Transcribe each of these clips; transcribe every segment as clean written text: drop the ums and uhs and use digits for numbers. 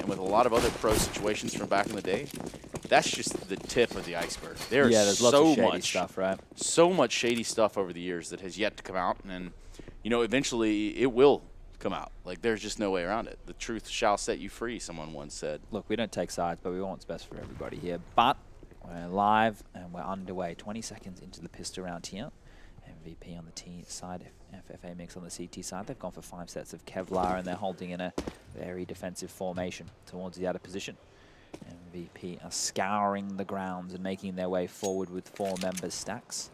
and with a lot of other pro situations from back in the day, that's just the tip of the iceberg. There's lots of shady stuff, right? So much shady stuff over the years that has yet to come out, and you know, eventually it will come out. Like, there's just no way around it. The truth shall set you free, someone once said. Look, we don't take sides, but we want what's best for everybody here. But we're live and we're underway. 20 seconds into the pistol round here. MVP on the T side, FFAmix on the CT side. They've gone for 5 sets of Kevlar, and they're holding in a very defensive formation towards the outer position. MVP are scouring the grounds and making their way forward with 4 members stacks.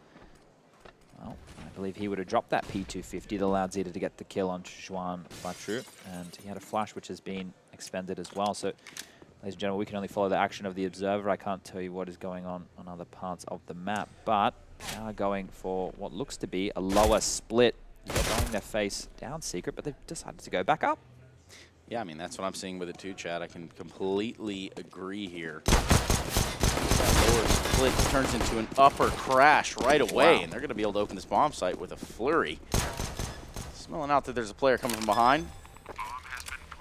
Well, I believe he would have dropped that P250 that allowed Zeta to get the kill on Juan Batru, and he had a flash which has been expended as well. So, ladies and gentlemen, we can only follow the action of the observer. I can't tell you what is going on other parts of the map, but they are going for what looks to be a lower split. They're going their face down secret, but they've decided to go back up. Yeah, I mean, that's what I'm seeing with it too, Chad. I can completely agree here. That lower split turns into an upper crash right away, and they're going to be able to open this bomb site with a flurry. Smelling out that there's a player coming from behind.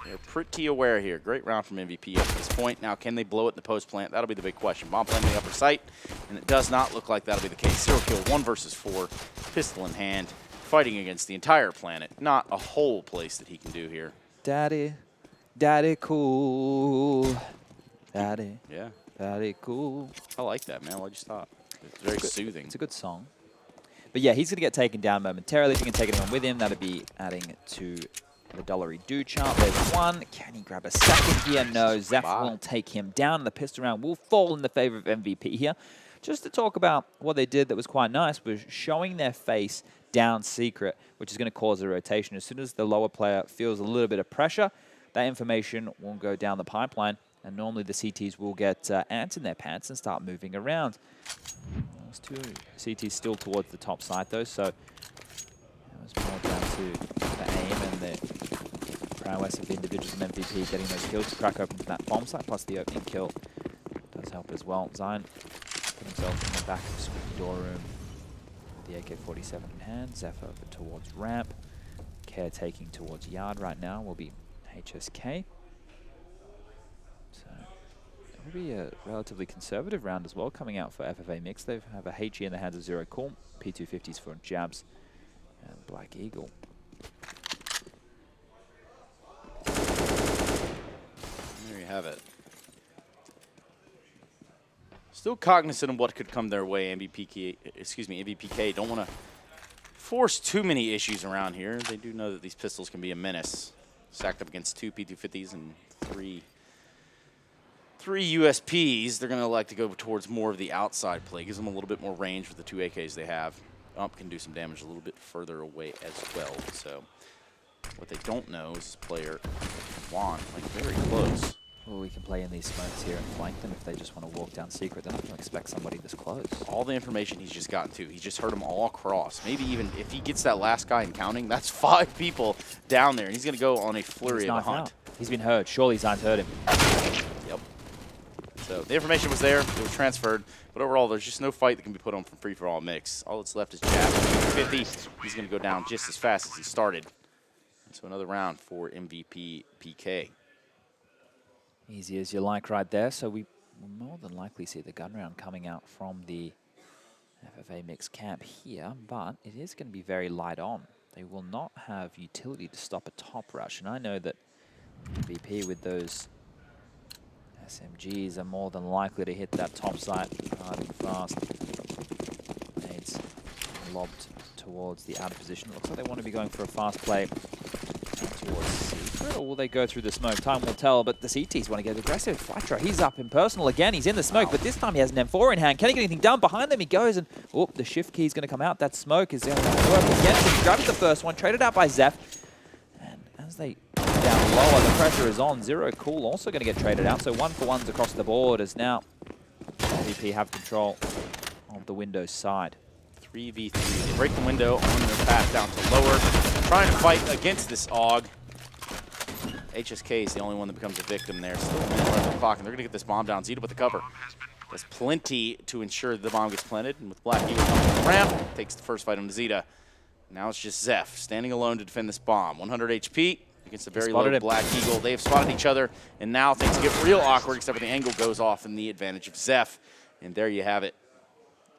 They're pretty aware here. Great round from MVP up to this point. Now, can they blow it in the post plant? That'll be the big question. Bomb plant in the upper site, and it does not look like that'll be the case. 0 kill, 1 versus 4, pistol in hand, fighting against the entire planet. Not a whole place that he can do here. Daddy, daddy cool, daddy. Yeah. Daddy cool. I like that, man. Why'd you stop? It's very soothing. It's a good song. But yeah, he's going to get taken down momentarily. If he can take anyone with him, that'd be adding to the dollary do chart. There's one. Can he grab a second here? No. Zeph will take him down. The pistol round will fall in the favor of MVP here. Just to talk about what they did that was quite nice was showing their face down secret, which is going to cause a rotation. As soon as the lower player feels a little bit of pressure, that information will go down the pipeline, and normally the CTs will get ants in their pants and start moving around. Those 2 CTs still towards the top side, though, so it was more down to the aim and the prowess of the individuals in MVP getting those kills to crack open that bomb site, plus the opening kill does help as well. Zion put himself in the back of the screen door room. The AK-47 in hand, Zeph over towards ramp. Caretaking towards yard right now will be HSK. So it will be a relatively conservative round as well coming out for FFAmix. They have a HE in the hands of 0 Cool, P250s for Jabs and Black Eagle. There you have it. Still cognizant of what could come their way. MVP.PK don't want to force too many issues around here. They do know that these pistols can be a menace. Stacked up against 2 P250s and 3 USPs. They're going to like to go towards more of the outside play. Gives them a little bit more range with the 2 AKs they have. Ump can do some damage a little bit further away as well. So what they don't know is this player, Juan, like very close. Well, we can play in these smokes here and flank them if they just want to walk down secret. They're not going to expect somebody this close. All the information he's just gotten to, he just heard them all across. Maybe even if he gets that last guy and counting, that's 5 people down there, and he's going to go on a flurry of a hunt. Out. He's been heard. Surely Zion's heard him. Yep. So the information was there. It was transferred. But overall, there's just no fight that can be put on from free-for-all mix. All that's left is Jab. 50. He's going to go down just as fast as he started. And so another round for MVP.PK. Easy as you like right there. So we will more than likely see the gun round coming out from the FFAmix camp here, but it is going to be very light on. They will not have utility to stop a top rush, and I know that MVP with those SMGs are more than likely to hit that top site hard and fast. Nades lobbed towards the outer position. Looks like they want to be going for a fast play towards secret, or will they go through the smoke? Time will tell, but the CTs want to get aggressive. Flytro, he's up in personal again. He's in the smoke, but this time he has an M4 in hand. Can he get anything done? Behind them he goes, and oh, the shift key is going to come out. That smoke is going to work against him. He grabs the first one, traded out by Zeph, and as they go down lower, the pressure is on. 0 Cool also going to get traded out, so 1-for-1s across the board as now MVP have control of the Windows side. 3v3. They break the window on their path down to lower. Trying to fight against this AUG. HSK is the only one that becomes a victim there. Still a minute left on the clock, and they're going to get this bomb down. Zeta with the cover. There's plenty to ensure that the bomb gets planted. And with Black Eagle coming to the ramp, takes the first fight on Zeta. Now it's just Zeph standing alone to defend this bomb. 100 HP. against a very low Black Eagle. They have spotted each other, and now things get real awkward, except for the angle goes off in the advantage of Zeph. And there you have it.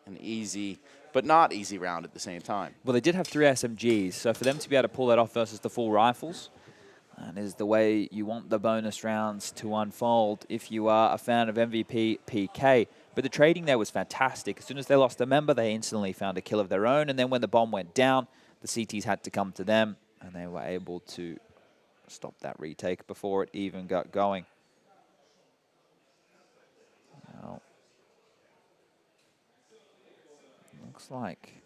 An easy, but not easy round at the same time. Well, they did have 3 SMGs, so for them to be able to pull that off versus the full rifles, and is the way you want the bonus rounds to unfold if you are a fan of MVP.PK. But the trading there was fantastic. As soon as they lost a member, they instantly found a kill of their own. And then when the bomb went down, the CTs had to come to them, and they were able to stop that retake before it even got going. Now, looks like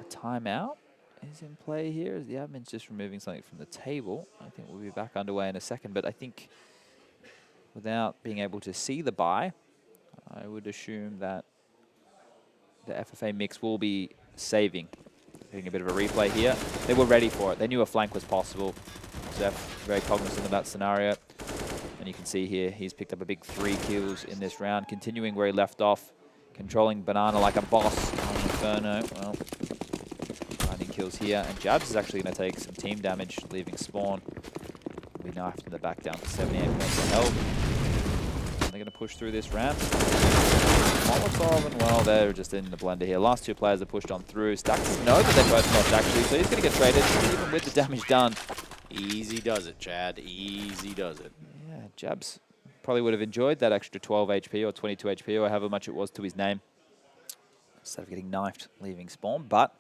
a timeout is in play here, as the admin's just removing something from the table. I think we'll be back underway in a second, but I think without being able to see the buy, I would assume that the FFAmix will be saving. Getting a bit of a replay here. They were ready for it. They knew a flank was possible. Zeph very cognizant of that scenario. And you can see here, he's picked up a big 3 kills in this round, continuing where he left off, controlling Banana like a boss on Inferno. Well, finding kills here. And Jabs is actually going to take some team damage, leaving Spawn. We knifed in the back down to 78 points of health. And they're going to push through this ramp. Molotov and, well, they're just in the blender here. Last 2 players are pushed on through. Stack doesn't know that they're both knocked, actually, so he's going to get traded, even with the damage done. Easy does it, Chad. Easy does it. Yeah, Jabs probably would have enjoyed that extra 12 HP or 22 HP or however much it was to his name, instead of getting knifed, leaving Spawn, but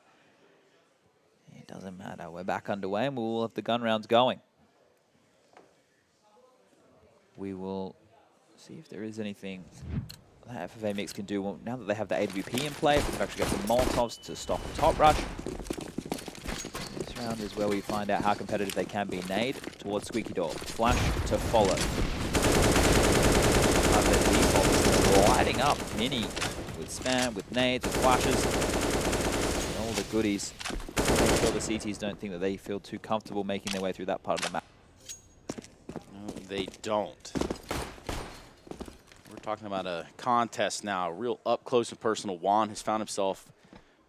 it doesn't matter. We're back underway, and we'll have the gun rounds going. We will see if there is anything that FFAmix can do now that they have the AWP in play. If we can actually get some Molotovs to stop the top rush. This round is where we find out how competitive they can be. Nade towards Squeaky Door. Flash to follow. Lighting up Mini with spam, with nades, with flashes, and all the goodies. Make sure the CTs don't think that they feel too comfortable making their way through that part of the map. No, they don't. We're talking about a contest now, a real up close and personal. Juan has found himself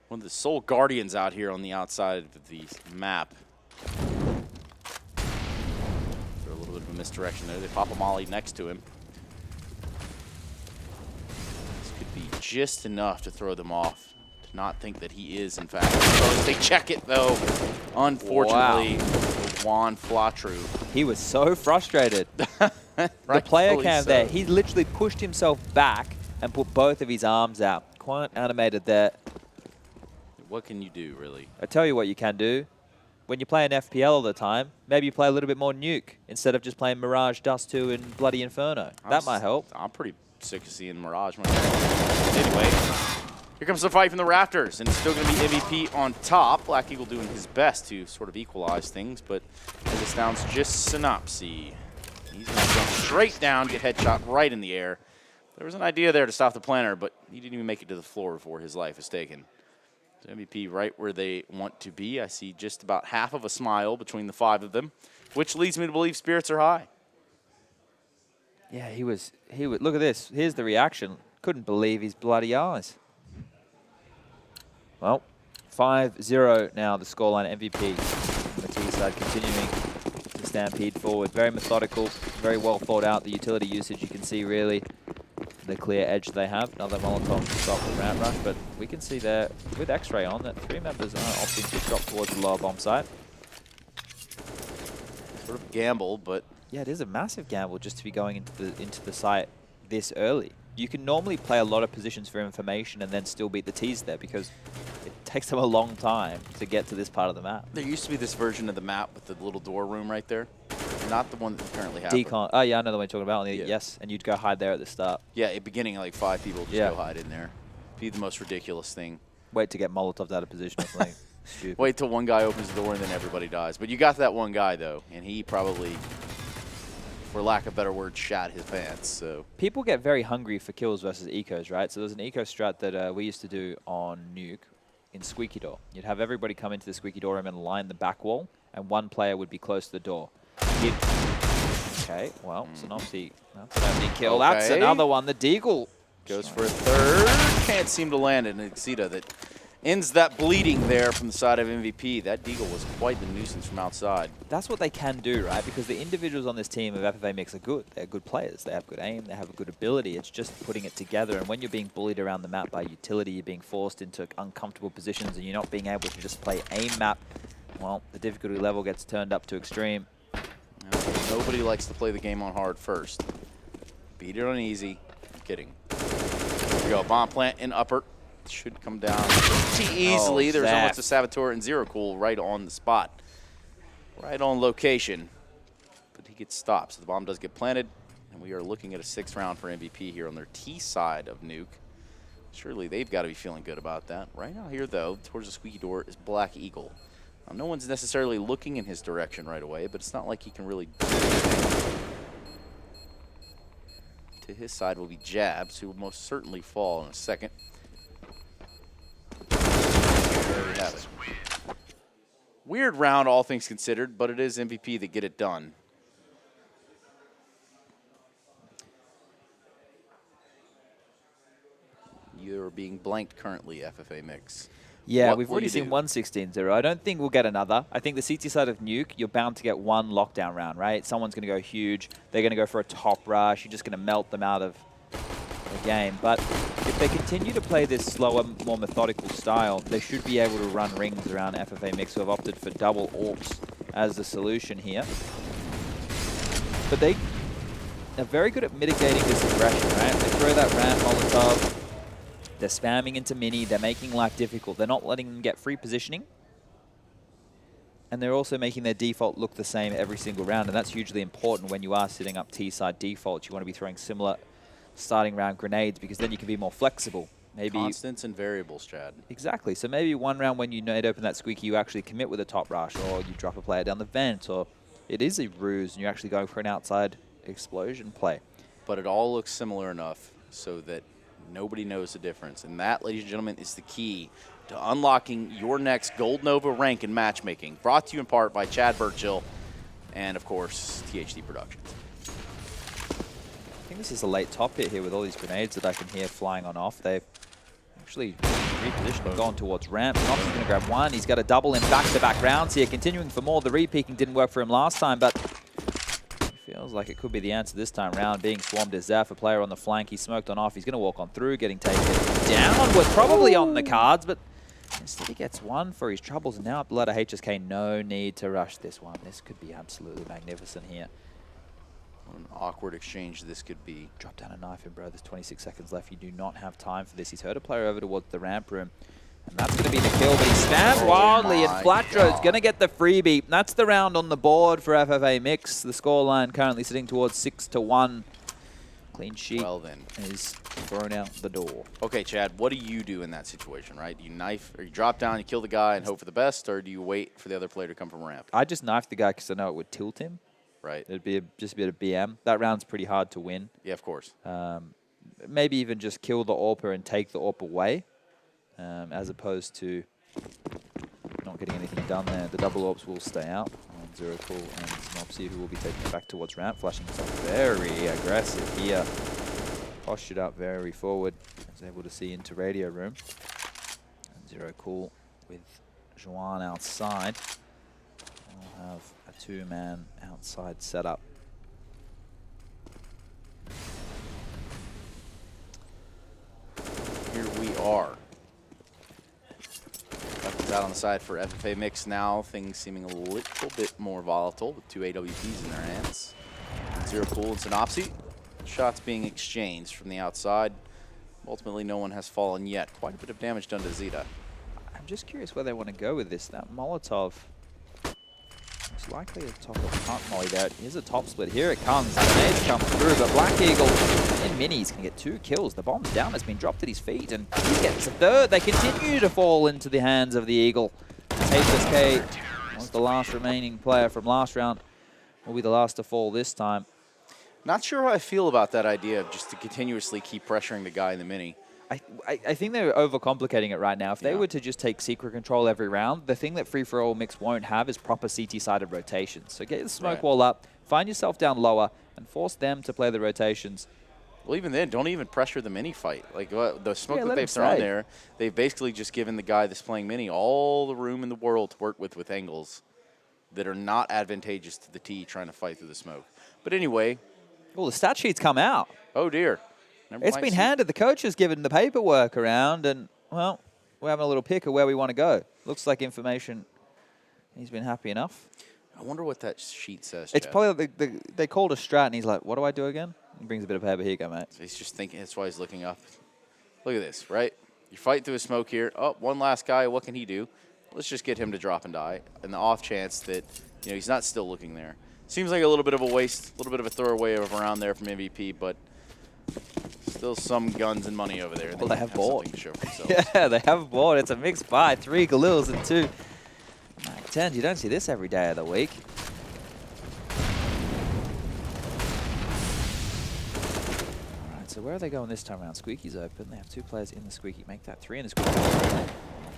one of the sole guardians out here on the outside of the map. For a little bit of a misdirection there. They pop a molly next to him. This could be just enough to throw them off, to not think that he is, in fact. They check it, though. Unfortunately, for Juan Flatru. He was so frustrated. The player cam there, he literally pushed himself back and put both of his arms out. Quite animated there. What can you do, really? I tell you what you can do. When you play an FPL all the time, maybe you play a little bit more Nuke instead of just playing Mirage, Dust 2, and Bloody Inferno. That might help. I'm pretty sick of seeing Mirage. Anyway, here comes the fight from the rafters, and it's still going to be MVP on top. Black Eagle doing his best to sort of equalize things, but as it sounds just Synopsy. He's going to jump straight down, get headshot right in the air. There was an idea there to stop the planter, but he didn't even make it to the floor before his life is taken. So MVP right where they want to be. I see just about half of a smile between the 5 of them, which leads me to believe spirits are high. Yeah, he was, look at this. Here's the reaction. Couldn't believe his bloody eyes. Well, 5-0 now, the scoreline. MVP on the T side continuing to stampede forward. Very methodical, very well thought out. The utility usage, you can see really the clear edge they have. Another Molotov to stop the ramp rush, but we can see there with X-Ray on that 3 members are opting to drop towards the lower bomb site. Sort of gamble, but yeah, it is a massive gamble just to be going into the site this early. You can normally play a lot of positions for information and then still beat the T's there because it takes them a long time to get to this part of the map. There used to be this version of the map with the little door room right there. Not the one that we currently have. Decon. Oh, yeah, I know the one you're talking about. Yeah. Yes, and you'd go hide there at the start. Yeah, at the beginning, like 5 people just go hide in there. Be the most ridiculous thing. Wait to get Molotovs out of position or something. Stupid. Wait till one guy opens the door and then everybody dies. But you got that one guy, though, and he probably, for lack of a better word, shat his pants. So people get very hungry for kills versus ecos, right? So there's an eco strat that we used to do on Nuke in Squeaky Door. You'd have everybody come into the Squeaky Door room and line the back wall, and one player would be close to the door. Okay, well, Synopsy, that's an empty kill. Okay. That's another one. The Deagle goes for a 3rd. Can't seem to land it. And Exita that ends that bleeding there from the side of MVP. That Deagle was quite the nuisance from outside. That's what they can do, right? Because the individuals on this team of FFAmix are good. They're good players. They have good aim. They have a good ability. It's just putting it together. And when you're being bullied around the map by utility, you're being forced into uncomfortable positions, and you're not being able to just play aim map, well, the difficulty level gets turned up to extreme. Nobody likes to play the game on hard first. Beat it on easy. I'm kidding. Here we go. Bomb plant in upper. Should come down pretty easily. There's almost a Saboteur and Zero Cool right on the spot. Right on location. But he gets stopped. So the bomb does get planted. And we are looking at a 6th round for MVP here on their T side of Nuke. Surely they've got to be feeling good about that. Right out here, though, towards the squeaky door is Black Eagle. Now, no one's necessarily looking in his direction right away, but it's not like he can really do anything. To his side will be Jabs, who will most certainly fall in a second. There we have it. Weird round, all things considered, but it is MVP that get it done. You're being blanked currently, FFAmix. Yeah, we've already seen 1-16-0. I don't think we'll get another. I think the CT side of Nuke, you're bound to get one lockdown round, right? Someone's going to go huge. They're going to go for a top rush. You're just going to melt them out of the game. But if they continue to play this slower, more methodical style, they should be able to run rings around FFAmix, who have opted for double AWPs as the solution here. But they are very good at mitigating this aggression, right? They throw that ramp Molotov. They're spamming into mini. They're making life difficult. They're not letting them get free positioning. And they're also making their default look the same every single round. And that's hugely important when you are setting up T-side defaults. You want to be throwing similar starting round grenades because then you can be more flexible. Maybe constants and variables, Chad. Exactly. So maybe one round when you nade open that squeaky, you actually commit with a top rush, or you drop a player down the vent, or it is a ruse and you're actually going for an outside explosion play. But it all looks similar enough so that nobody knows the difference. And that, ladies and gentlemen, is the key to unlocking your next Gold Nova rank in matchmaking. Brought to you in part by Chad Burchill and, of course, THD Productions. I think this is a late top hit here with all these grenades that I can hear flying on off. They've actually repositioned and gone towards ramp. Knox is going to grab one. He's got a double in back-to-back rounds here, continuing for more. The re-peeking didn't work for him last time, but feels like it could be the answer this time round. Being swarmed is Zaf, a player on the flank. He smoked on off. He's going to walk on through, getting taken down. Was probably on the cards, but instead he gets one for his troubles. And now up ladder HSK, no need to rush this one. This could be absolutely magnificent here. What an awkward exchange this could be. Drop down a knife in, bro. There's 26 seconds left. You do not have time for this. He's heard a player over towards the ramp room. And that's going to be the kill, but he spammed wildly, and Flatro's going to get the freebie. That's the round on the board for FFAmix. The scoreline currently sitting towards 6-1. Clean sheet is thrown out the door. Okay, Chad, what do you do in that situation, right? Do you knife, or you drop down, you kill the guy and hope for the best, or do you wait for the other player to come from ramp? I just knifed the guy because I know it would tilt him. Right. It'd be just a bit of BM. That round's pretty hard to win. Yeah, of course. Maybe even just kill the AWPer and take the AWP away. As opposed to not getting anything done there. The double AWPs will stay out on Zero Cool and Synopsy, who will be taking it back towards ramp, flashing himself very aggressive here. Postured up very forward. Was able to see into radio room. And Zero Cool with Juan outside. We'll have a two-man outside setup. Here we are. Out on the side for FFAmix now. Things seeming a little bit more volatile with two AWPs in their hands. Zero Cool and Synopsy. Shots being exchanged from the outside. Ultimately, no one has fallen yet. Quite a bit of damage done to Zeta. I'm just curious where they want to go with this. That Molotov is likely a top of punt molly there. Here's a top split. Here it comes. The grenades come through, but Black Eagle in minis can get 2 kills. The bomb's down, has been dropped at his feet, and he gets a third. They continue to fall into the hands of the Eagle. HSK was the last remaining player from last round. Will be the last to fall this time. Not sure how I feel about that idea of just to continuously keep pressuring the guy in the mini. I think they're overcomplicating it right now. If they were to just take secret control every round, the thing that free-for-all mix won't have is proper CT-sided rotations. So get the smoke wall up, find yourself down lower, and force them to play the rotations. Well, even then, don't even pressure the mini fight. Like the smoke Yeah, that let they've him thrown stay. there, they've basically just given the guy that's playing mini all the room in the world to work with angles that are not advantageous to the T trying to fight through the smoke. But anyway. Well, the stat sheet's come out. Oh, dear. Never It's mind, been see- handed. The coach has given the paperwork around, and, well, we're having a little pick of where we want to go. Looks like information. He's been happy enough. I wonder what that sheet says, It's Chad. probably they called a strat, and he's like, what do I do again? He brings a bit of paper. Here you go, mate. He's just thinking. That's why he's looking up. Look at this, right? You fight through a smoke here. Oh, one last guy. What can he do? Let's just get him to drop and die. And the off chance that he's not still looking there. Seems like a little bit of a waste, a little bit of a throwaway of around there from MVP, but still some guns and money over there. Well, they have bought. something to show for themselves. Yeah, they have bought. It's a mixed buy. 3 Galils and 2 Mac-10s. You don't see this every day of the week. All right, so where are they going this time around? Squeaky's open. They have 2 players in the Squeaky. Make that 3 in the Squeaky.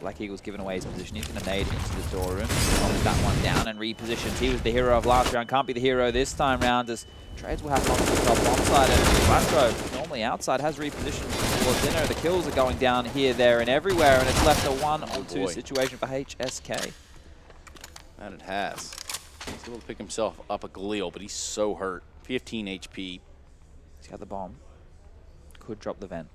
Black Eagle's giving away his position. He's going to nade into the door room. Knocks that one down and repositions. He was the hero of last round. Can't be the hero this time round, as trades will happen on the top one side. And Blanco, normally outside, has repositioned towards inner. The kills are going down here, there, and everywhere, and it's left a 1-on-2 situation for HSK. That it has. He's able to pick himself up a Galil, but he's so hurt. 15 HP. He's got the bomb. Could drop the vent.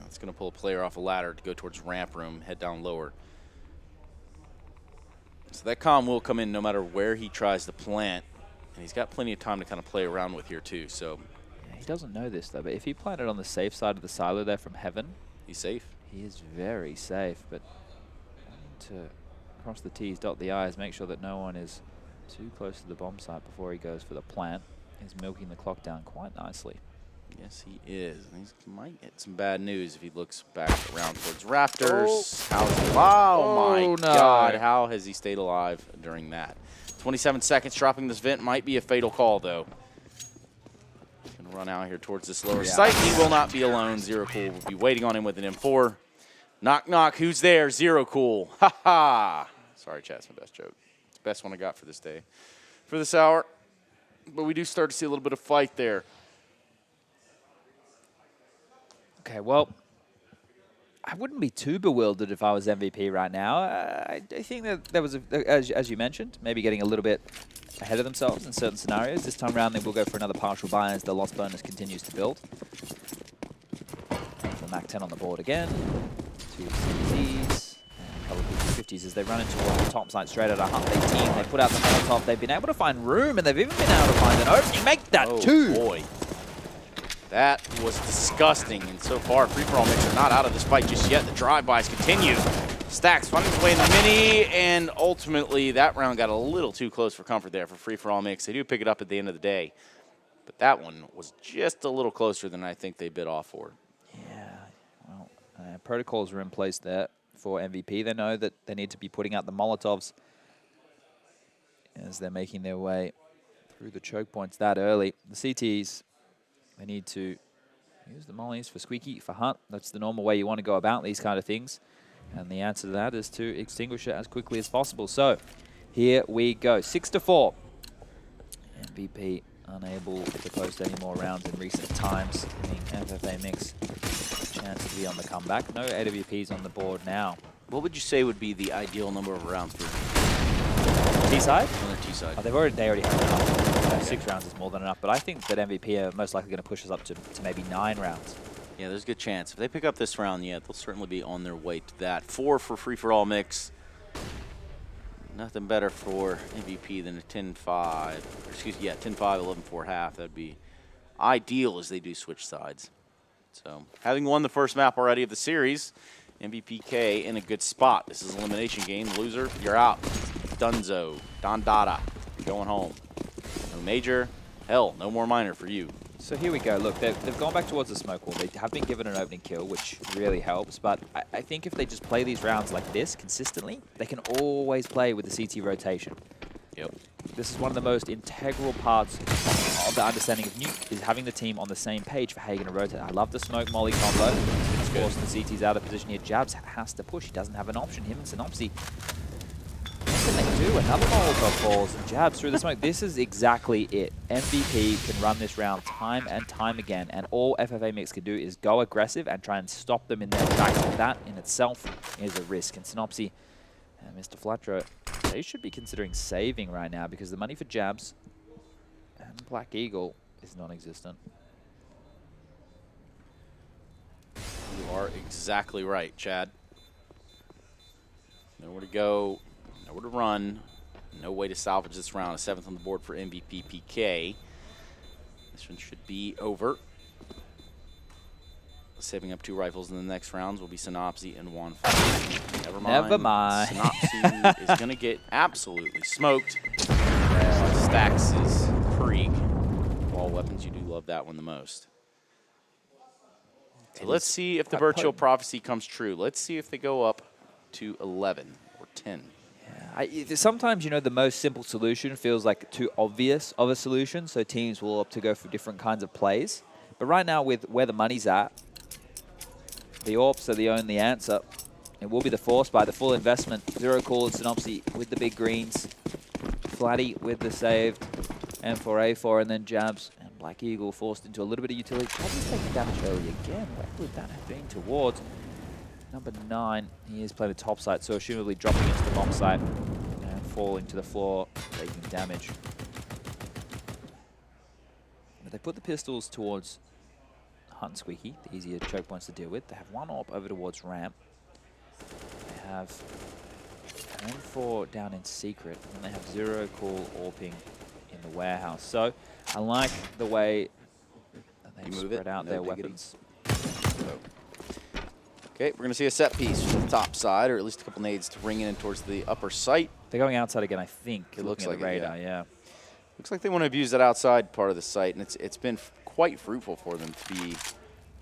It's going to pull a player off a ladder to go towards ramp room, head down lower. So that comm will come in no matter where he tries to plant, and he's got plenty of time to kind of play around with here too. So yeah, he doesn't know this though, but if he planted on the safe side of the silo there from heaven, he's safe. he is very safe. But to cross the T's, dot the I's, make sure that no one is too close to the bomb site before he goes for the plant. He's milking the clock down quite nicely. Yes, he is. And he might get some bad news if he looks back around towards Raptors. Wow, my God. How has he stayed alive during that? 27 seconds. Dropping this vent might be a fatal call, though. He's going to run out here towards this lower site. He will not be alone. Zero Cool will be waiting on him with an M4. Knock, knock. Who's there? Zero Cool. Ha ha. Sorry, chat. It's my best joke. It's the best one I got for this day, for this hour. But we do start to see a little bit of fight there. Okay, well, I wouldn't be too bewildered if I was MVP right now. I think that there was, as you mentioned, maybe getting a little bit ahead of themselves in certain scenarios. This time around, they will go for another partial buy as the loss bonus continues to build. The Mac-10 on the board again. 2 CZs and a couple of 50s as they run into the top side straight at a Hunt team. They put out the Molotov. They've been able to find room, and they've even been able to find an opening. Make that 2! Boy. That was disgusting, and so far, free-for-all Mixer not out of this fight just yet. The drive-bys continue. Stacks finding his way in the mini, and ultimately, that round got a little too close for comfort there for free-for-all Mix. They do pick it up at the end of the day, but that one was just a little closer than I think they bid off for. Yeah, well, protocols are in place there for MVP. They know that they need to be putting out the Molotovs as they're making their way through the choke points that early. The CTs, they need to use the mollies for Squeaky, for Hunt. That's the normal way you want to go about these kind of things. And the answer to that is to extinguish it as quickly as possible. So here we go. 6-4. MVP unable to post any more rounds in recent times, giving FFAmix a chance to be on the comeback. No AWPs on the board now. What would you say would be the ideal number of rounds for T-side? on their T-side? Oh, they already have enough. 6 rounds is more than enough, but I think that MVP are most likely going to push us up to maybe 9 rounds. Yeah, there's a good chance. If they pick up this round, yeah, they'll certainly be on their way to that. 4 for free-for-all Mix. Nothing better for MVP than a 10-5. Excuse me, yeah, 10-5, 11-4 half. That'd be ideal as they do switch sides. So, having won the first map already of the series, MVP.PK in a good spot. This is an elimination game. Loser, you're out. Dunzo, Don Dada, going home. No major, hell, no more minor for you. So here we go. Look, they've gone back towards the smoke wall. They have been given an opening kill, which really helps. But I think if they just play these rounds like this consistently, they can always play with the CT rotation. Yep. This is one of the most integral parts of the understanding of Nuke, is having the team on the same page for how you're going to rotate. I love the smoke molly combo. Of course, the CT's out of position here. Jabs has to push. He doesn't have an option. Him and Synopsy they do. Another Molotov falls and jabs through the smoke. This is exactly it. MVP can run this round time and time again, and all FFAmix can do is go aggressive and try and stop them in their tracks. That in itself is a risk. And Synopsy and Mr. Flatro, they should be considering saving right now because the money for jabs and Black Eagle is non-existent. You are exactly right, Chad. Nowhere to go, nowhere to run, no way to salvage this round. A 7th on the board for MVP.PK. This one should be over. Saving up 2 rifles in the next rounds will be Synopsy and Juan. Never mind. Never mind. Synopsy is going to get absolutely smoked. Stacks his Krieg. Wall weapons, you do love that one the most. So let's see if the virtual prophecy comes true. Let's see if they go up to 11 or 10. Yeah, sometimes, you know, the most simple solution feels like too obvious of a solution, so teams will opt to go for different kinds of plays. But right now, with where the money's at, the AWPs are the only answer. It will be the force by the full investment. Zero Call and Synopsy with the big greens. Flatty with the saved. M4A4 and then jabs. And Black Eagle forced into a little bit of utility. Tried to take damage early again. Where would that have been towards? Number 9, he is playing the top side, so assumably dropping into the bomb site and falling to the floor, taking damage. But they put the pistols towards Hunt and Squeaky, the easier choke points to deal with. They have one AWP over towards ramp. They have an M4 down in secret, and they have Zero Call AWPing in the warehouse. So I like the way that they've spread out their weapons. Okay, we're going to see a set piece from the top side, or at least a couple nades to ring in towards the upper site. They're going outside again, I think. It looks like the radar, yeah. Looks like they want to abuse that outside part of the site, and it's been quite fruitful for them, to be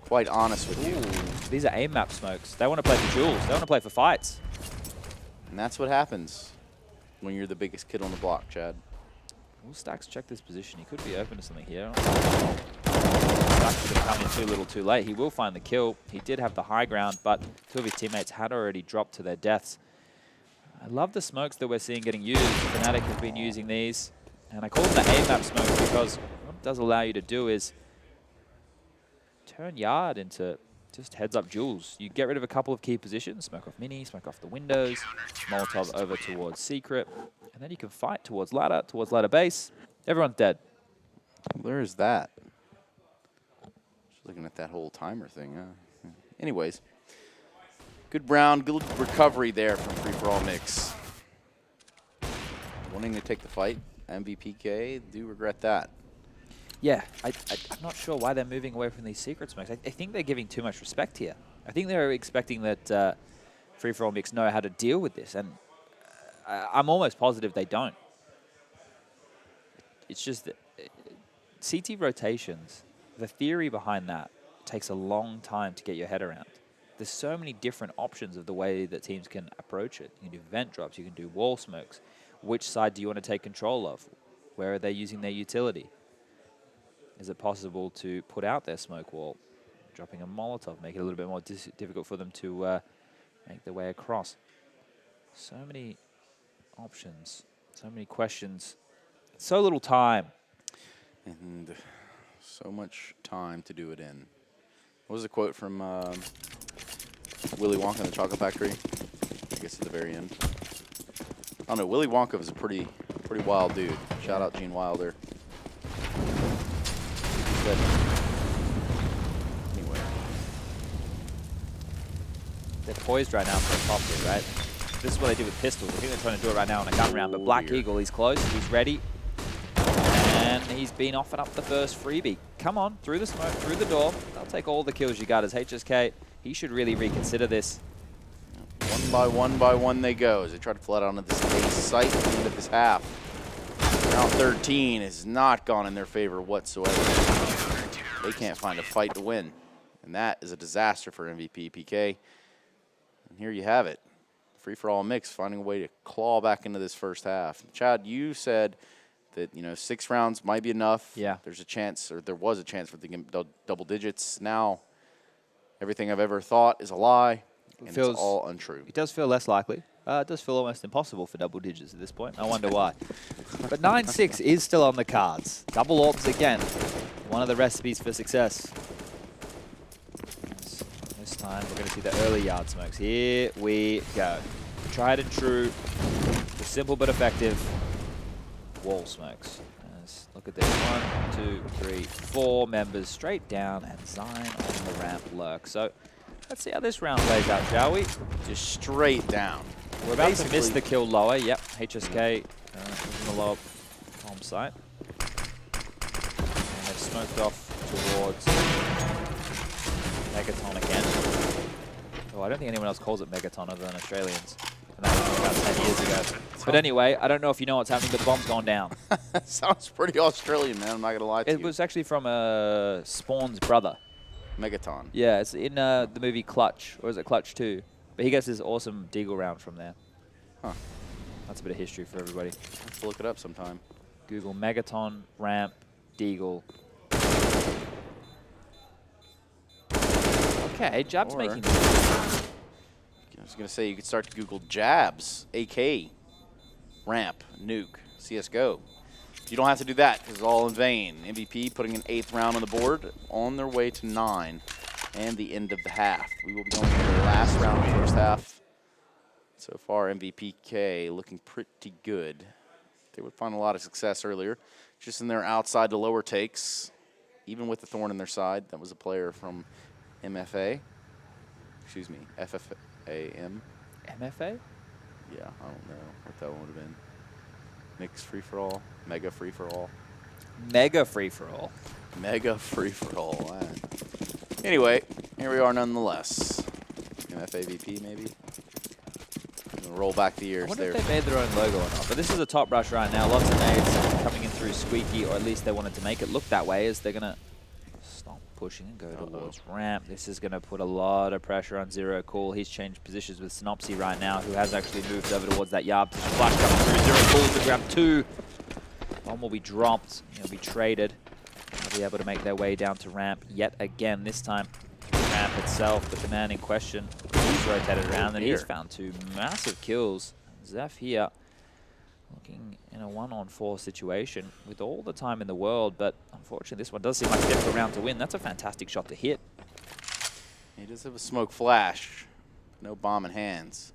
quite honest with you. Ooh, these are aim map smokes. They want to play for duels. They want to play for fights. And that's what happens when you're the biggest kid on the block, Chad. Will Stacks check this position? He could be open to something here. Stacks could have come in too little too late. He will find the kill. He did have the high ground, but 2 of his teammates had already dropped to their deaths. I love the smokes that we're seeing getting used. Fnatic have been using these. And I call them the aim map smokes because what it does allow you to do is turn Yard into just heads-up duels. You get rid of a couple of key positions, smoke off mini, smoke off the windows, Molotov over towards secret, and then you can fight towards ladder base. Everyone's dead. Where is that? Just looking at that whole timer thing. Anyways, good round, good recovery there from FFAmix. Wanting to take the fight, MVP.PK, do regret that. Yeah, I'm not sure why they're moving away from these secret smokes. I think they're giving too much respect here. I think they're expecting that FFAmix know how to deal with this, and I'm almost positive they don't. It's just that CT rotations, the theory behind that takes a long time to get your head around. There's so many different options of the way that teams can approach it. You can do vent drops, you can do wall smokes. Which side do you want to take control of? Where are they using their utility? Is it possible to put out their smoke wall? Dropping a Molotov, make it a little bit more difficult for them to make their way across. So many options, so many questions, so little time. And so much time to do it in. What was the quote from Willy Wonka and the Chocolate Factory? I guess at the very end. I don't know, Willy Wonka was a pretty wild dude. Shout out Gene Wilder. But anyway. They're poised right now for a top hit, right? This is what they do with pistols. I think they're trying to do it right now on a gun round, but Black Eagle, he's close, he's ready. And he's been offered up the first freebie. Come on, through the smoke, through the door. They'll take all the kills you got as HSK. He should really reconsider this. One by one they go as they try to flood onto this base site at the end of this half. Round 13 has not gone in their favor whatsoever. They can't find a fight to win. And that is a disaster for MVP.PK. And here you have it. FFAmix finding a way to claw back into this first half. Chad, you said that 6 rounds might be enough. Yeah. There's a chance, or there was a chance for the double digits. Now, everything I've ever thought is a lie, and it's all untrue. It does feel less likely. It does feel almost impossible for double digits at this point. I wonder why. But 9-6 is still on the cards. Double orbs again. One of the recipes for success. This time we're going to see the early yard smokes. Here we go. Tried and true. The simple but effective wall smokes. Look at this. 1, 2, 3, 4 members straight down, and Zion on the ramp lurk. So let's see how this round plays out, shall we? Just straight down. We're about to miss the kill lower. Yep, HSK is in the lower bomb site. And they've smoked off towards Megaton again. Oh, I don't think anyone else calls it Megaton other than Australians. And that was about 10 years ago. But anyway, I don't know if you know what's happening, but the bomb's gone down. Sounds pretty Australian, man. I'm not going to lie to you. It was actually from Spawn's brother. Megaton. Yeah, it's in the movie Clutch, or is it Clutch 2? But he gets his awesome deagle round from there. Huh. That's a bit of history for everybody. I'll have to look it up sometime. Google Megaton, ramp, deagle. Okay, Jab's making... I was going to say, you could start to Google Jabs, AK, ramp, nuke, CSGO. You don't have to do that, because it's all in vain. MVP putting an 8th round on the board, on their way to 9, and the end of the half. We will be going to the last round of the first half. So far, MVP.PK looking pretty good. They would find a lot of success earlier. Just in their outside to lower takes, even with the thorn in their side. That was a player from MFA. Excuse me, FFAM. MFA? Yeah, I don't know what that one would have been. Mix free-for-all, mega free-for-all. Mega free-for-all. Mega free-for-all. Anyway, here we are nonetheless. MFAVP maybe? I'm gonna roll back the years I wonder there. if they made their own logo or not. But this is a top rush right now. Lots of nades coming in through Squeaky, or at least they wanted to make it look that way, as they're going to stop pushing and go towards ramp. This is going to put a lot of pressure on Zero Cool. He's changed positions with Synopsy right now, who has actually moved over towards that yard position. Flash coming through. Zero Cool to grab 2. Bomb will be dropped. He'll be traded. They'll be able to make their way down to ramp yet again. This time, ramp itself, but the man in question, he's rotated around, and he's found 2 massive kills. Zeph here looking in a 1-on-4 situation with all the time in the world, but unfortunately this one does seem like a difficult round to win. That's a fantastic shot to hit. He does have a smoke flash, no bomb in hands.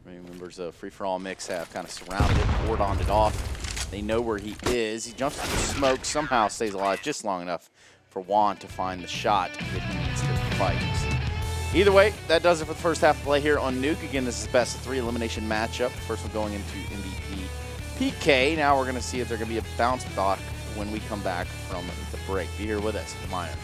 Members of Free-For-All Mix have kind of surrounded it, cordoned it off. They know where he is. He jumps into the smoke, somehow stays alive just long enough for Juan to find the shot that he needs to fight. Either way, that does it for the first half of play here on Nuke. Again, this is best of 3 elimination matchup. First one going into MVP.PK. Now we're going to see if there's going to be a bounce back when we come back from the break. Be here with us, the Miners.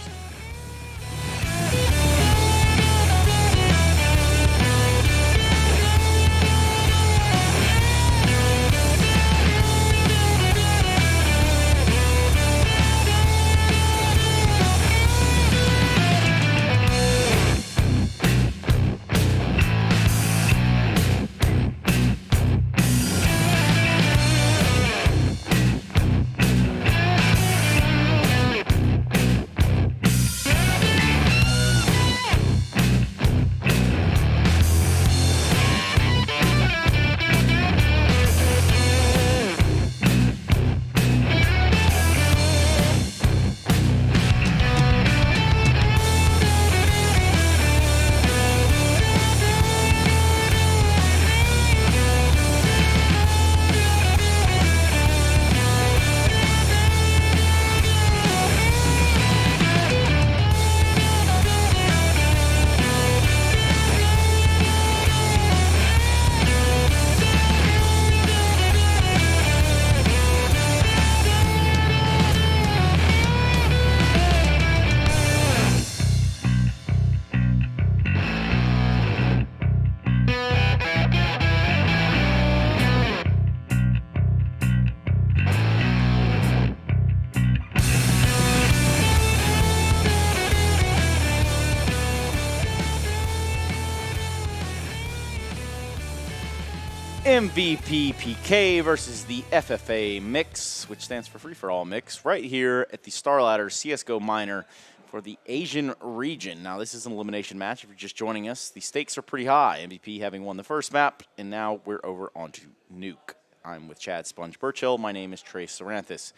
MVP.PK versus the FFAmix, which stands for Free For All Mix, right here at the StarLadder CSGO Minor for the Asian region. Now, this is an elimination match. If you're just joining us, the stakes are pretty high. MVP having won the first map, and now we're over onto Nuke. I'm with Chad Sponge Burchill. My name is Trace Saranthus.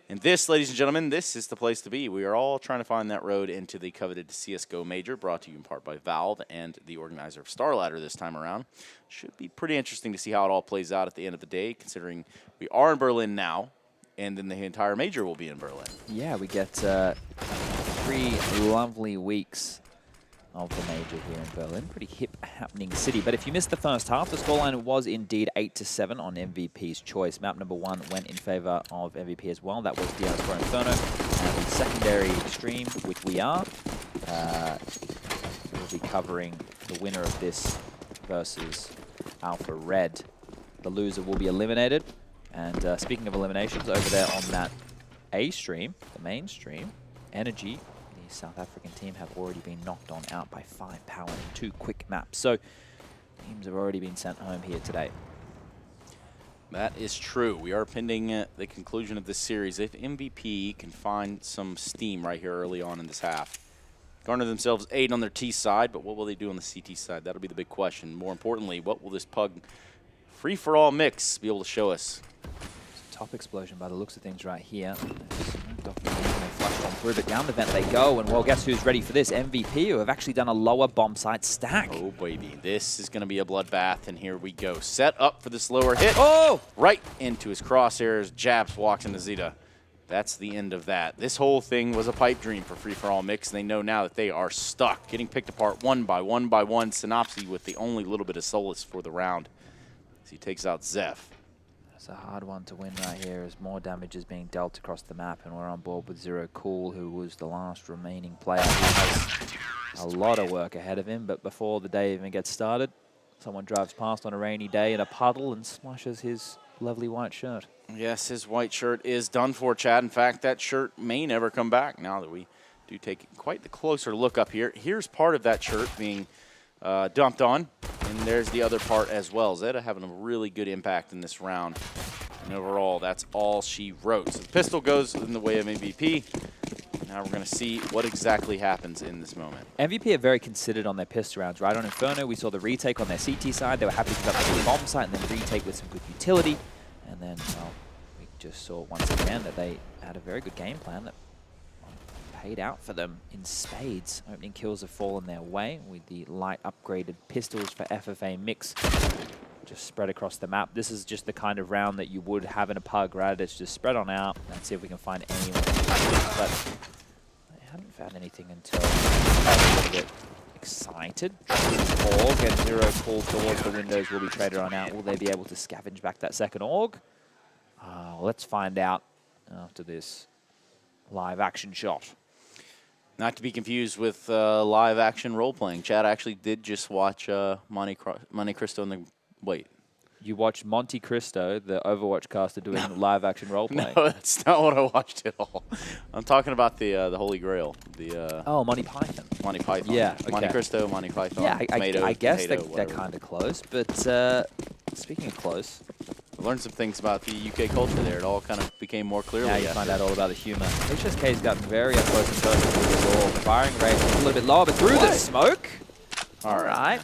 And this, ladies and gentlemen, this is the place to be. We are all trying to find that road into the coveted CSGO Major, brought to you in part by Valve and the organizer of StarLadder this time around. Should be pretty interesting to see how it all plays out at the end of the day, considering we are in Berlin now, and then the entire Major will be in Berlin. Yeah, we get 3 lovely weeks of the Major here in Berlin. Pretty hip, happening city. But if you missed the first half, the scoreline was indeed 8-7 on MVP's choice. Map number 1 went in favor of MVP as well. That was the Inferno. And the secondary stream, which we are, we'll be covering the winner of this versus Alpha Red. The loser will be eliminated. And speaking of eliminations, over there on that A stream, the main stream, Energy, the South African team, have already been knocked on out by 5 power in 2 quick maps. So teams have already been sent home here today. That is true. We are pending the conclusion of this series. If MVP can find some steam right here early on in this half, garner themselves 8 on their T side, but what will they do on the CT side? That'll be the big question. More importantly, what will this Pug free-for-all mix be able to show us? Top explosion by the looks of things right here. Flushed on through, but down the vent they go, and well, guess who's ready for this? MVP, who have actually done a lower bomb site stack. Oh, baby. This is going to be a bloodbath, and here we go. Set up for this lower hit. Oh! Right into his crosshairs. Jabs walks into Zeta. That's the end of that. This whole thing was a pipe dream for Free-for-All Mix, and they know now that they are stuck, getting picked apart one by one by one. Synopsy with the only little bit of solace for the round as he takes out Zeph. It's a hard one to win right here as more damage is being dealt across the map, and we're on board with Zero Cool, who was the last remaining player. He has a lot of work ahead of him, but before the day even gets started, someone drives past on a rainy day in a puddle and smashes his lovely white shirt. Yes, his white shirt is done for, Chad. In fact, that shirt may never come back now that we do take quite the closer look up here. Here's part of that shirt being dumped on, and there's the other part as well. Zeta having a really good impact in this round, and overall, that's all she wrote. So the pistol goes in the way of MVP. Now we're going to see what exactly happens in this moment. MVP are very considered on their pistol rounds, right? On Inferno, we saw the retake on their CT side. They were happy to give up the bomb site and then retake with some good utility. And then, well, we just saw once again that they had a very good game plan that paid out for them in spades. Opening kills have fallen their way with the light upgraded pistols for FFAmix just spread across the map. This is just the kind of round that you would have in a Pug, right? It's just spread on out and see if we can find anyone. But I haven't found anything until I'm a little bit excited. Org and Zero Cool towards the windows will be traded on out. Will they be able to scavenge back that second Org? Let's find out after this live action shot. Not to be confused with live action role-playing. Chad actually did just watch Monte Cristo in the... Wait. You watched Monte Cristo, the Overwatch caster, doing live action role-playing? No, that's not what I watched at all. I'm talking about the Holy Grail. Oh, Monty Python. Monty Python. Yeah, okay. Monte Cristo, Monty Python. Yeah, I guess potato, they're kind of close. But speaking of close... I learned some things about the UK culture there. It all kind of became more clearly. Now you find out all about the humor. HSK's gotten very up close and personal with the ball. Firing rate a little bit lower, but through the smoke. All right.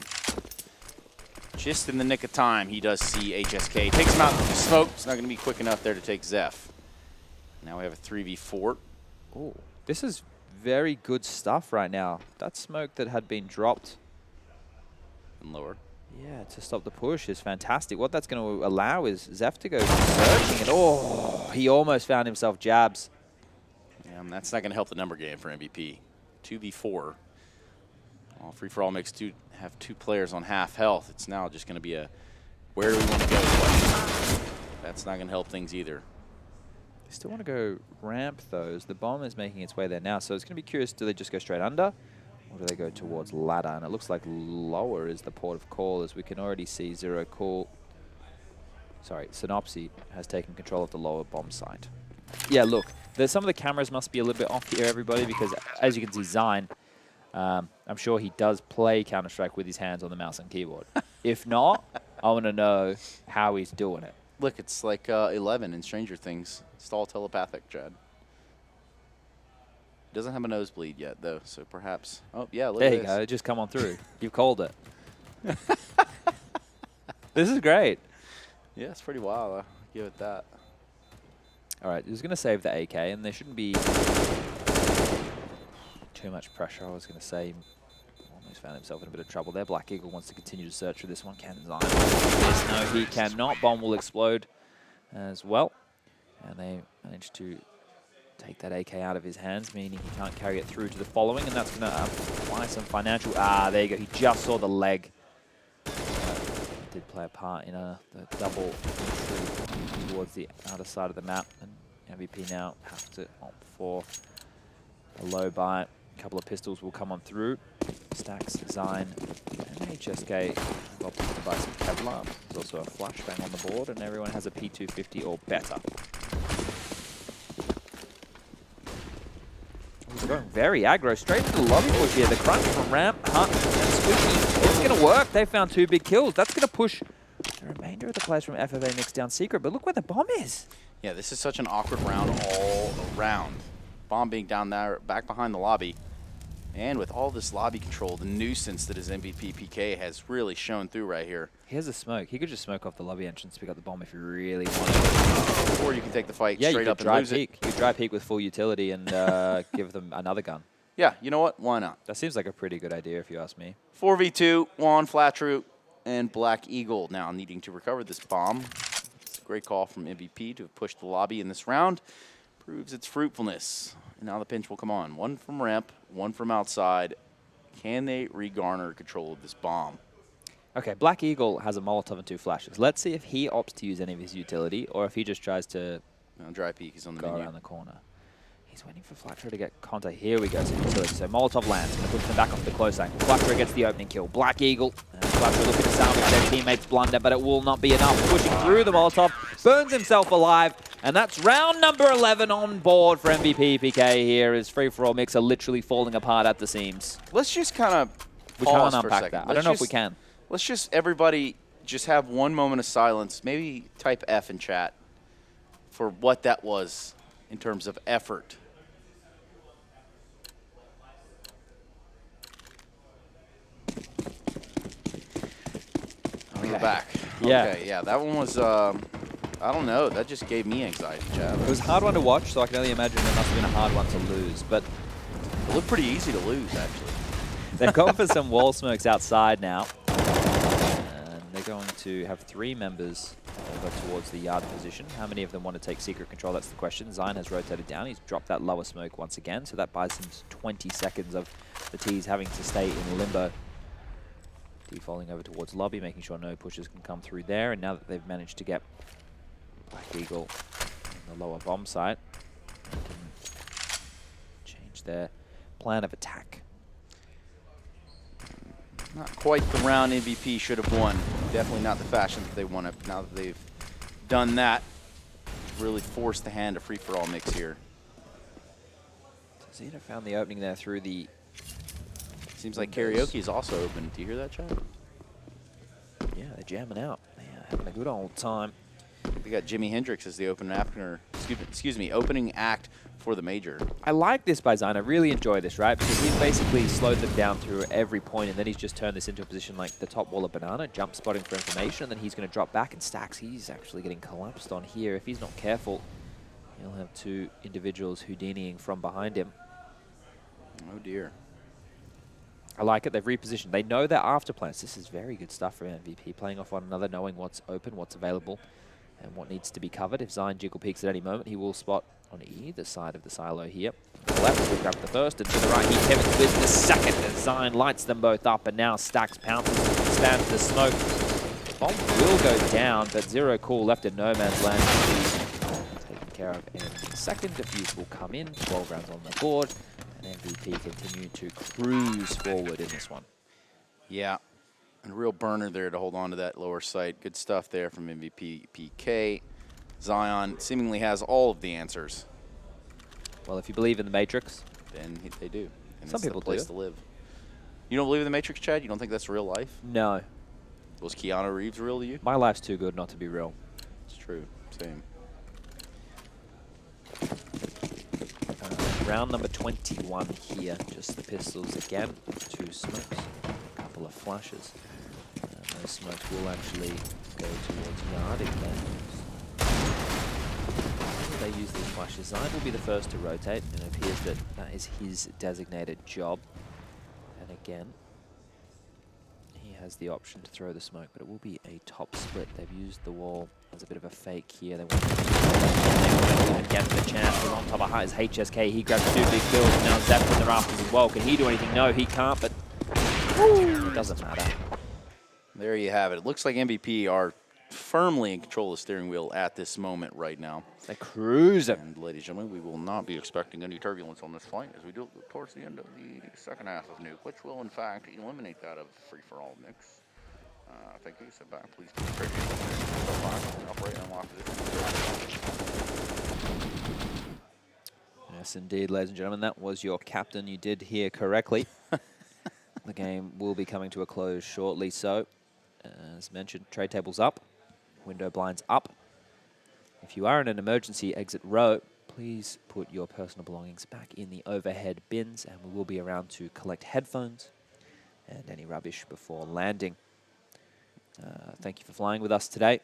Just in the nick of time, he does see HSK. Takes him out through the smoke. It's not going to be quick enough there to take Zeph. Now we have a 3v4. Oh, this is very good stuff right now. That smoke that had been dropped. And lower. Yeah, to stop the push is fantastic. What that's going to allow is Zeph to go searching, and oh, he almost found himself jabs. Yeah, and that's not going to help the number game for MVP. 2v4. Well, Free-for-all makes have 2 players on half health. It's now just going to be a where do we want to go question. That's not going to help things either. They still want to go ramp those. The bomb is making its way there now, so it's going to be curious, do they just go straight under? Or do they go towards ladder? And it looks like lower is the port of call, as we can already see Zero Cool. Sorry, Synopsy has taken control of the lower bomb site. Yeah, look, some of the cameras must be a little bit off here, everybody, because as you can see, Zine, I'm sure he does play Counter-Strike with his hands on the mouse and keyboard. If not, I want to know how he's doing it. Look, it's like 11 in Stranger Things. It's all telepathic, Chad. Doesn't have a nosebleed yet, though, so perhaps. Oh, yeah, look There at you this. go. Just come on through. You've called it. This is great. Yeah, it's pretty wild. I'll give it that. All right, he's going to save the AK, and there shouldn't be too much pressure. I was going to say almost found himself in a bit of trouble there. Black Eagle wants to continue to search for this one. Can Zion? No, he cannot. Bomb will explode as well. And they managed to take that AK out of his hands, meaning he can't carry it through to the following, and that's going to apply some financial... there you go. He just saw the leg. Did play a part in the double entry towards the outer side of the map, and MVP now has to opt for a low buy. A couple of pistols will come on through. Stacks, Zine, and HSK opting to buy some Kevlar. There's also a flashbang on the board, and everyone has a P250 or better. We're going very aggro, straight to the lobby push here. The crunch from Ramp, Hunt, and Squeaky. It's going to work. They found 2 big kills. That's going to push the remainder of the players from FFAmix down secret. But look where the bomb is. Yeah, this is such an awkward round all around. Bomb being down there, back behind the lobby. And with all this lobby control, the nuisance that is MVP.PK has really shown through right here. Here's a smoke. He could just smoke off the lobby entrance to pick up the bomb if he really wanted. Or you can take the fight straight up and lose it. You could dry peek with full utility and give them another gun. Yeah, you know what? Why not? That seems like a pretty good idea if you ask me. 4v2, Juan, Flatroot, and Black Eagle now needing to recover this bomb. It's a great call from MVP to have pushed the lobby in this round. Proves its fruitfulness. And now the pinch will come on. One from ramp, one from outside. Can they regarner control of this bomb? Okay, Black Eagle has a Molotov and 2 flashes. Let's see if he opts to use any of his utility or if he just tries to dry peek. He's on the go menu. around the corner. He's waiting for Flatro to get contact. Here we go. So Molotov lands. Going to push them back off the close angle. Flatro gets the opening kill. Black Eagle. And Flatro looking to salvage their teammates' blunder, but it will not be enough. Pushing through the Molotov. Burns himself alive. And that's round number 11 on board for MVP.PK here as free-for-all mix are literally falling apart at the seams. Let's just kind of We can't unpack that. I don't know if we can. Let's just, everybody, just have one moment of silence. Maybe type F in chat for what that was in terms of effort. Okay. Back. Yeah. Okay, yeah, that one was, I don't know, that just gave me anxiety, Chad. It was a hard one to watch, so I can only imagine it must have been a hard one to lose, but it looked pretty easy to lose, actually. They've gone for some wall smokes outside now. And they're going to have 3 members over towards the yard position. How many of them want to take secret control? That's the question. Zine has rotated down. He's dropped that lower smoke once again, so that buys him 20 seconds of the T's having to stay in limbo. D falling over towards lobby, making sure no pushes can come through there. And now that they've managed to get Black Eagle on the lower bomb site, they can change their plan of attack. Not quite the round MVP should have won. Definitely not the fashion that they won it. Now that they've done that, really forced the hand of free-for-all mix here. Zeta found the opening there through the... Seems like karaoke is also open. Do you hear that, Chad? Yeah, they're jamming out. Yeah, having a good old time. They got Jimi Hendrix as the opening act for the major. I like this by Zine. I really enjoy this, right? Because he's basically slowed them down through every point, and then he's just turned this into a position like the top wall of banana, jump spotting for information, and then he's going to drop back and stacks. He's actually getting collapsed on here. If he's not careful, he'll have 2 individuals Houdiniing from behind him. Oh, dear. I like it. They've repositioned. They know their after plans. This is very good stuff for MVP, playing off one another, knowing what's open, what's available, and what needs to be covered. If Zine jiggle peeks at any moment, he will spot on either side of the silo here. To the left, we'll grab the first, and to the right, he pivots with the second. As Zine lights them both up, and now Stacks pounces, stands the smoke. The bomb will go down, but Zero Cool left in no man's land. Taken care of in a second. Defuse will come in. 12 rounds on the board. And MVP continue to cruise forward in this one. Yeah, and a real burner there to hold on to that lower site. Good stuff there from MVP.PK. Zion seemingly has all of the answers. Well, if you believe in the Matrix, then they do. And some it's people the place to live. You don't believe in the Matrix, Chad? You don't think that's real life? No. Was Keanu Reeves real to you? My life's too good not to be real. It's true. Same. Round number 21 here. Just the pistols again. 2 smokes. A couple of flashes. Those smokes will actually go towards yard again. They use these flashes. Zion will be the first to rotate, and it appears that that is his designated job. And again, he has the option to throw the smoke, but it will be a top split. They've used the wall as a bit of a fake here. They want to get the chance. But on top of his HSK, he grabs 2 big kills, and now Zeph in the rafters as well. Can he do anything? No, he can't, but it doesn't matter. There you have it. It looks like MVP are firmly in control of the steering wheel at this moment right now. They're cruising. And ladies and gentlemen, we will not be expecting any turbulence on this flight as we do towards the end of the second half of Nuke, which will in fact eliminate that of free-for-all mix. Thank you. Sit back, please. Upright and unlock position. Yes, indeed, ladies and gentlemen, that was your captain. You did hear correctly. The game will be coming to a close shortly, so as mentioned, tray tables up, window blinds up. If you are in an emergency exit row, please put your personal belongings back in the overhead bins, and we will be around to collect headphones and any rubbish before landing. Thank you for flying with us today.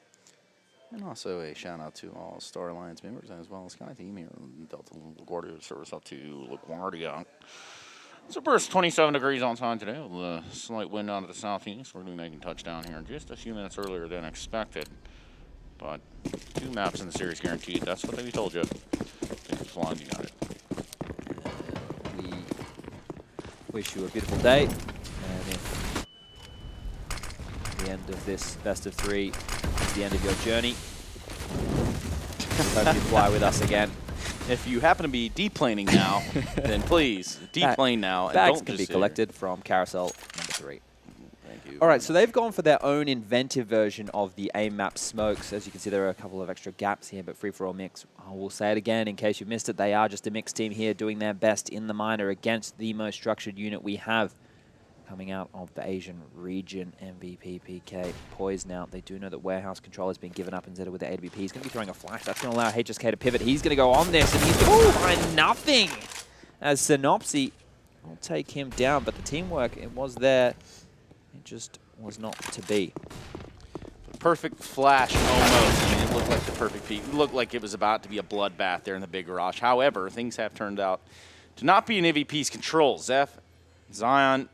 And also a shout out to all Star Alliance members as well as Sky Team here in Delta LaGuardia service up to LaGuardia. It's a burst 27 degrees on time today with a slight wind out of the southeast. We're going to be making touchdown here just a few minutes earlier than expected. But 2 maps in the series guaranteed. That's what they told you. If you're flying, you got it. We wish you a beautiful day. And if the end of this best of 3 is the end of your journey, hope you fly with us again. If you happen to be deplaning now, then please deplane now. And Bags don't can just be collected from carousel number 3. Thank you. All right, so they've gone for their own inventive version of the aim map smokes. As you can see, there are a couple of extra gaps here, but free-for-all mix. I will say it again in case you missed it. They are just a mixed team here doing their best in the minor against the most structured unit we have coming out of the Asian region. MVP.PK poised now. They do know that warehouse control has been given up instead with the AWP. He's going to be throwing a flash. That's going to allow HSK to pivot. He's going to go on this, and he's going to find nothing as Synopsy will take him down. But the teamwork, it was there. It just was not to be. The perfect flash almost. I mean, it looked like the perfect peak. It looked like it was about to be a bloodbath there in the big garage. However, things have turned out to not be in MVP's control. Zeph, Zion,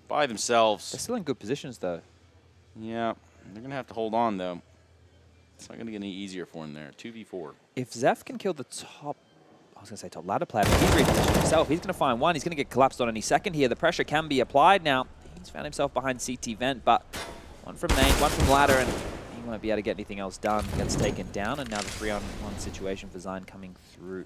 by themselves. They're still in good positions, though. Yeah, they're going to have to hold on, though. It's not going to get any easier for him there. 2v4. If Zeph can kill the top, I was going to say top ladder player, but he's repositioned himself. He's going to find one. He's going to get collapsed on any second here. The pressure can be applied now. He's found himself behind CT vent, but one from main, one from ladder, and he won't be able to get anything else done. Gets taken down, and now the 3-on-1 situation for Zion coming through.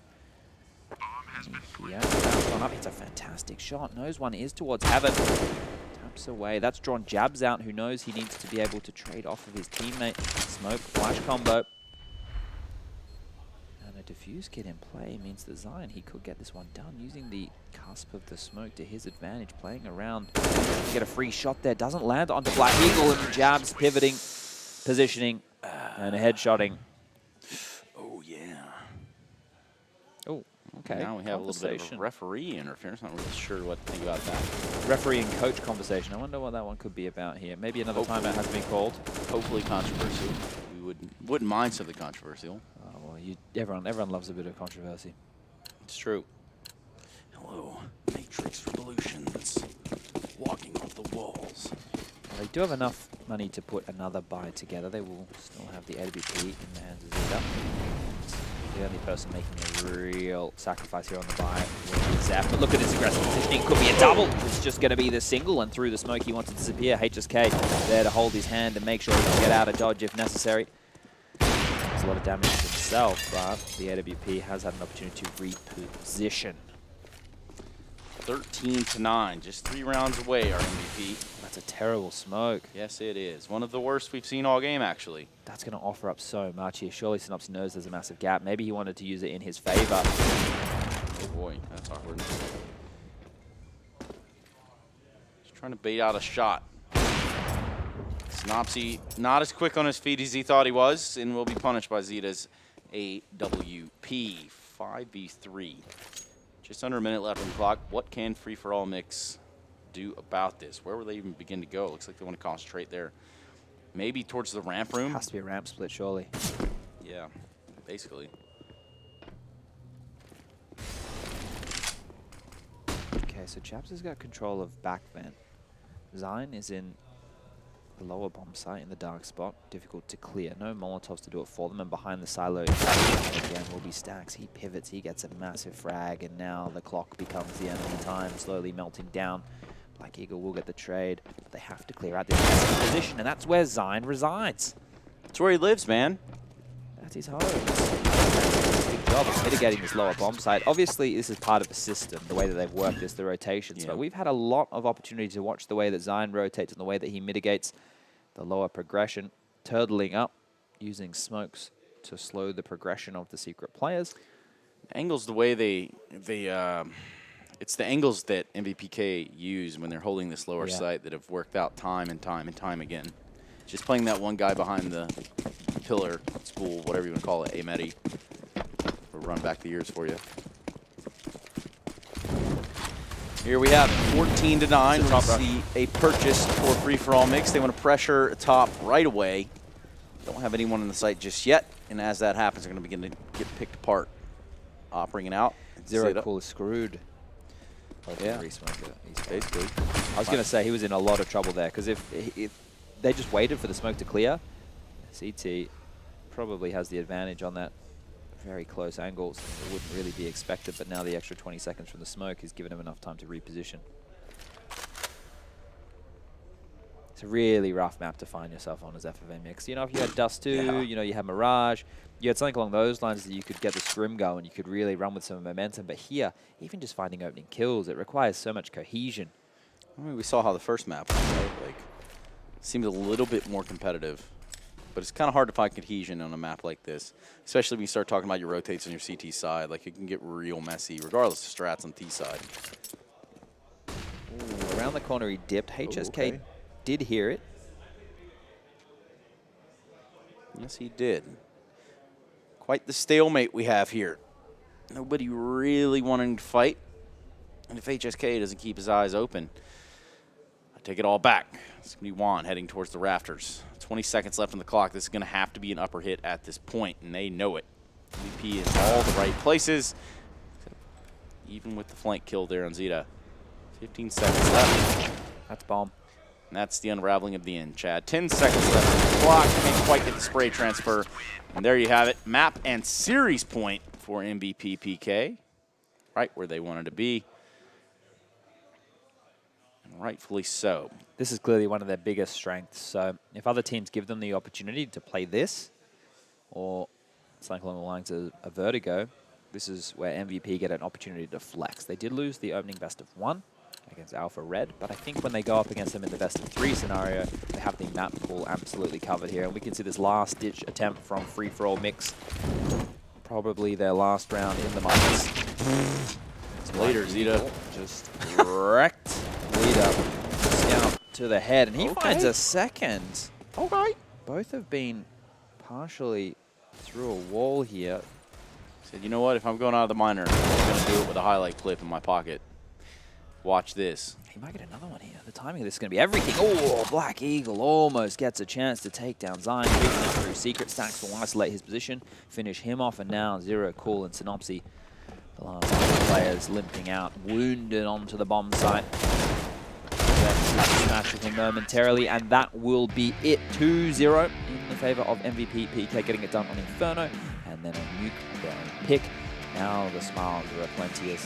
Yeah, bounce on up. It's a fantastic shot. Knows one is towards Heaven. Taps away. That's drawn Jabs out, who knows he needs to be able to trade off of his teammate. Smoke, flash combo. And a diffuse kit in play means that Zion, he could get this one done using the cusp of the smoke to his advantage. Playing around to get a free shot there. Doesn't land onto Black Eagle, and Jabs pivoting, positioning, and headshotting. Oh, yeah. Oh. Okay. Now we have a little bit of referee interference. Not really sure what to think about that. Referee and coach conversation. I wonder what that one could be about here. Maybe another timeout has been called. Hopefully controversial. We wouldn't mind something controversial. Oh, well, everyone loves a bit of controversy. It's true. Hello, Matrix Revolutions. Walking off the walls. They do have enough money to put another buy together. They will still have the AWP in the hands of Zeta. The only person making a real sacrifice here on the buy will be Zap. But look at his aggressive positioning. Could be a double. It's just going to be the single, and through the smoke he wants to disappear. HSK there to hold his hand and make sure he can get out of dodge if necessary. There's a lot of damage to himself, but the AWP has had an opportunity to reposition. 13-9, just 3 rounds away, our MVP. That's a terrible smoke. Yes, it is. One of the worst we've seen all game, actually. That's going to offer up so much here. Surely Synopsy knows there's a massive gap. Maybe he wanted to use it in his favor. Oh boy, that's awkward. Just trying to bait out a shot. Synopsy not as quick on his feet as he thought he was, and will be punished by Zeta's AWP. 5v3. Just under a minute left on the clock. What can FFAmix do about this? Where will they even begin to go? Looks like they want to concentrate there. Maybe towards the ramp room. Has to be a ramp split, surely. Yeah, basically. Okay, so Chaps has got control of back vent. Zine is in the lower bomb site in the dark spot. Difficult to clear. No Molotovs to do it for them. And behind the silo again will be Stacks. He pivots. He gets a massive frag. And now the clock becomes the enemy time, slowly melting down. Black Eagle will get the trade, but they have to clear out this position, and that's where Zine resides. That's where he lives, man. That's his home. Good job of mitigating this lower bomb site. Obviously, this is part of the system, the way that they've worked this, the rotations, but we've had a lot of opportunity to watch the way that Zine rotates and the way that he mitigates the lower progression, turtling up, using smokes to slow the progression of the secret players. Angles the way it's the angles that MVP.PK use when they're holding this lower site that have worked out time and time and time again. Just playing that one guy behind the pillar, spool, whatever you want to call it, Ameti. We'll run back the years for you. Here we have 14-9. We'll see a purchase for FFAmix. They want to pressure top right away. Don't have anyone in the site just yet, and as that happens, they're going to begin to get picked apart. Bringing out. Zero Cool is screwed. Yeah, he's basically. I was going to say he was in a lot of trouble there because if they just waited for the smoke to clear, CT probably has the advantage on that very close angles. It wouldn't really be expected, but now the extra 20 seconds from the smoke has given him enough time to reposition. It's a really rough map to find yourself on as FFAmix. You know, if you had Dust 2, you know, you had Mirage, you had something along those lines that you could get the scrim going, you could really run with some momentum. But here, even just finding opening kills, it requires so much cohesion. I mean, we saw how the first map was, right? Like, seemed a little bit more competitive. But it's kind of hard to find cohesion on a map like this, especially when you start talking about your rotates on your CT side. Like, it can get real messy, regardless of strats on T side. Ooh, around the corner, he dipped. HSK did hear it. Yes, he did. Quite the stalemate we have here. Nobody really wanting to fight. And if HSK doesn't keep his eyes open, I take it all back. It's going to be Juan heading towards the rafters. 20 seconds left on the clock. This is going to have to be an upper hit at this point, and they know it. MVP in all the right places, even with the flank kill there on Zeta. 15 seconds left. That's bomb. And that's the unraveling of the end, Chad. 10 seconds left on the clock. Can't quite get the spray transfer. And there you have it. Map and series point for MVP.PK. Right where they wanted to be. And rightfully so. This is clearly one of their biggest strengths. So if other teams give them the opportunity to play this, or something along the lines of a Vertigo, this is where MVP get an opportunity to flex. They did lose the opening best of 1 against Alpha Red, but I think when they go up against them in the best of 3 scenario, they have the map pool absolutely covered here. And we can see this last-ditch attempt from FFAmix. Probably their last round in the minors. Later, Zeta. Just wrecked leader. Scout to the head, and he finds a second. Okay. Both have been partially through a wall here. Said, you know what? If I'm going out of the minor, I'm going to do it with a highlight clip in my pocket. Watch this. He might get another one here. The timing of this is going to be everything. Oh, Black Eagle almost gets a chance to take down Zine. Through Secret Stacks will isolate his position, finish him off, and now Zero, Cool, and Synopsy, the last players limping out, wounded onto the bomb site. Smash with him momentarily, and that will be it. 2-0 in the favor of MVP.PK, getting it done on Inferno, and then a Nuke pick. Now the smiles are aplenty as